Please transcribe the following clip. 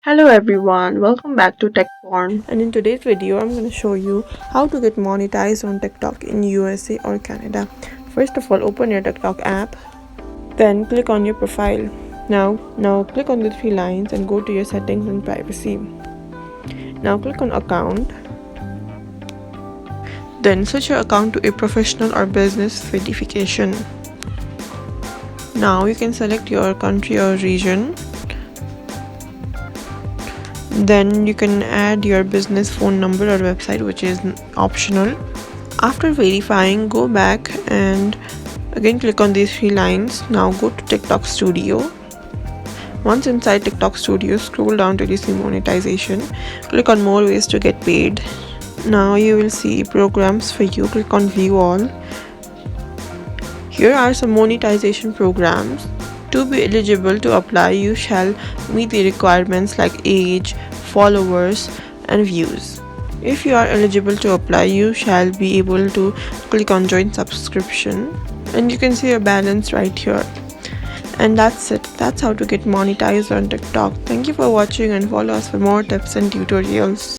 Hello everyone, welcome back to TechPorn. And in today's video, I'm going to show you how to get monetized on TikTok in USA or Canada. First of all, open your TikTok app, then click on your profile. Now click on the three lines and go to your settings and privacy. Now click on account. Then switch your account to a professional or business verification. Now you can select your country or region. Then you can add your business phone number or website, which is optional. After verifying, go back and again click on these three lines. Now go to TikTok Studio. Once inside TikTok Studio, scroll down to see monetization. Click on more ways to get paid. Now you will see programs for you. Click on view all. Here are some monetization programs. To be eligible to apply, you shall meet the requirements like age, followers, and views. If you are eligible to apply, you shall be able to click on join subscription, and you can see your balance right here. And that's it. That's how to get monetized on TikTok. Thank you for watching and follow us for more tips and tutorials.